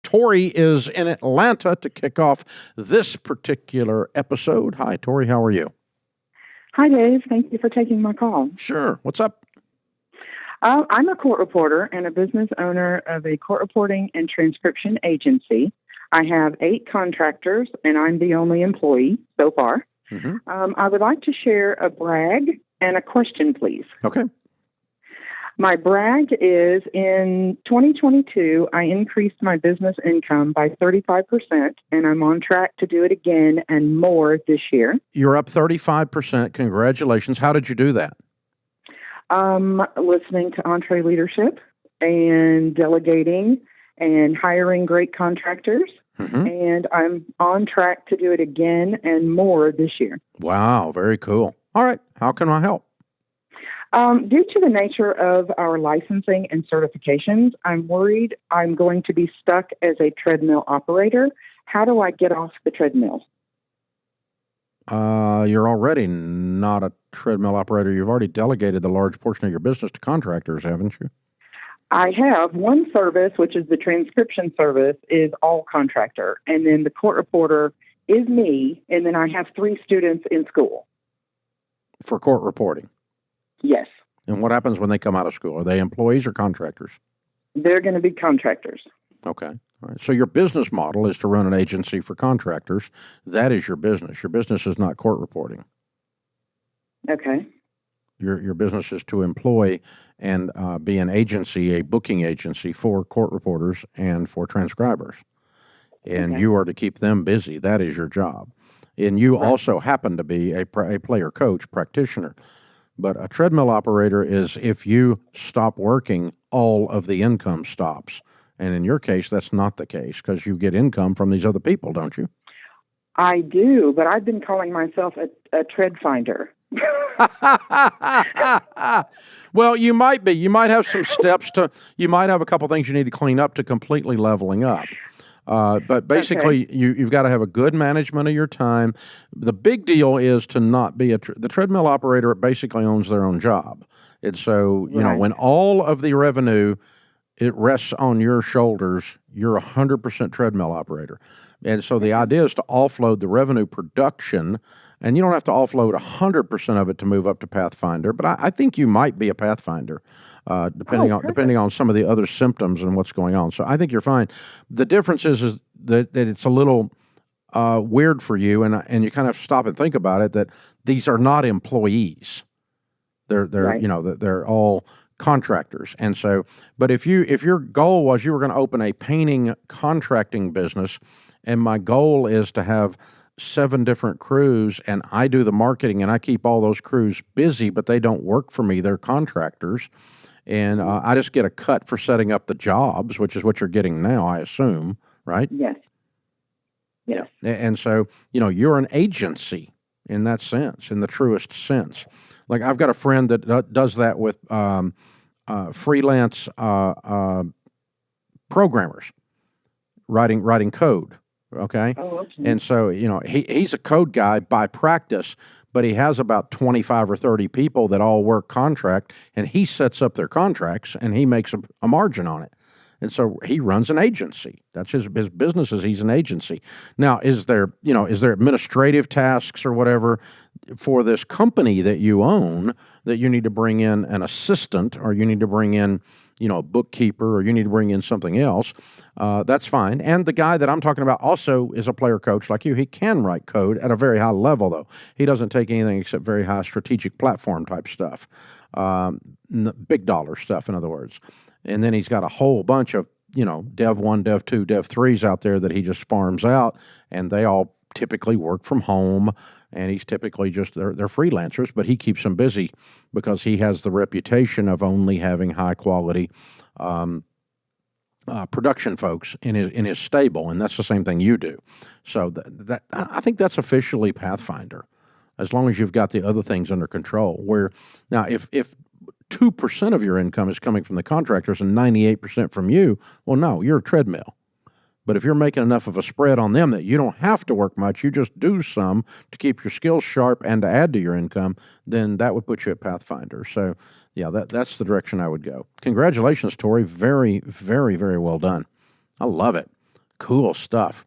Tori is in Atlanta to kick off this particular episode. Hi, Tori. How are you? Hi, Dave. Thank you for taking my call. Sure. What's up? I'm a court reporter and a business owner of a court reporting and transcription agency. I have 8 contractors, and I'm the only employee so far. Mm-hmm. I would like to share a brag and a question, please. Okay. My brag is in 2022, I increased my business income by 35%, and I'm on track to do it again and more this year. You're up 35%. Congratulations. How did you do that? Listening to EntreLeadership and delegating and hiring great contractors. Mm-hmm. And I'm on track to do it again and more this year. Wow. Very cool. All right. How can I help? Due to the nature of our licensing and certifications, I'm worried I'm going to be stuck as a treadmill operator. How do I get off the treadmill? You're already not a treadmill operator. You've already delegated the large portion of your business to contractors, haven't you? I have one service, which is the transcription service, is all contractor. And then the court reporter is me. And then I have 3 students in school. For court reporting? Yes. And what happens when they come out of school? Are they employees or contractors? They're going to be contractors. Okay. All right. So your business model is to run an agency for contractors. That is your business. Your business is not court reporting. Okay. Your business is to employ and be an agency, a booking agency for court reporters and for transcribers. And Okay. you are to keep them busy. That is your job. And you also happen to be a player coach practitioner. But a treadmill operator is if you stop working, all of the income stops. And in your case, that's not the case because you get income from these other people, don't you? I do, but I've been calling myself a tread finder. Well, you might be. You might have some steps you might have a couple things you need to clean up to completely leveling up. But basically, Okay. you've got to have a good management of your time. The big deal is to not be the treadmill operator basically owns their own job. And so, Right. when all of the revenue, it rests on your shoulders, you're 100% treadmill operator. And so the idea is to offload the revenue production, and you don't have to offload 100% of it to move up to Pathfinder, but I think you might be a Pathfinder. Depending on some of the other symptoms and what's going on. So I think you're fine. The difference is that it's a little weird for you, and you kind of stop and think about it, that these are not employees. They're Right. they're all contractors. And so, but if your goal was you were going to open a painting contracting business, and my goal is to have 7 different crews, and I do the marketing, and I keep all those crews busy, but they don't work for me. They're contractors. And I just get a cut for setting up the jobs, which is what you're getting now, I assume, right? Yes. Yes. Yeah. And so, you're an agency in that sense, in the truest sense. Like I've got a friend that does that with freelance programmers, writing code, okay? Oh, okay. And so, he's a code guy by practice, but he has about 25 or 30 people that all work contract, and he sets up their contracts, and he makes a margin on it. And so he runs an agency. That's his business is he's an agency. Now, is there administrative tasks or whatever for this company that you own that you need to bring in an assistant, or you need to bring in, a bookkeeper, or you need to bring in something else? That's fine. And the guy that I'm talking about also is a player coach like you. He can write code at a very high level, though. He doesn't take anything except very high strategic platform type stuff, big dollar stuff, in other words. And then he's got a whole bunch of, Dev 1, Dev 2, Dev 3s out there that he just farms out, and they all typically work from home, and he's typically they're freelancers, but he keeps them busy because he has the reputation of only having high quality production folks in his stable, and that's the same thing you do. So that I think that's officially Pathfinder, as long as you've got the other things under control. Where now, if 2% of your income is coming from the contractors and 98% from you, well, no, you're a treadmill. But if you're making enough of a spread on them that you don't have to work much, you just do some to keep your skills sharp and to add to your income, then that would put you at Pathfinder. So, yeah, that's the direction I would go. Congratulations, Tori. Very, very, very well done. I love it. Cool stuff.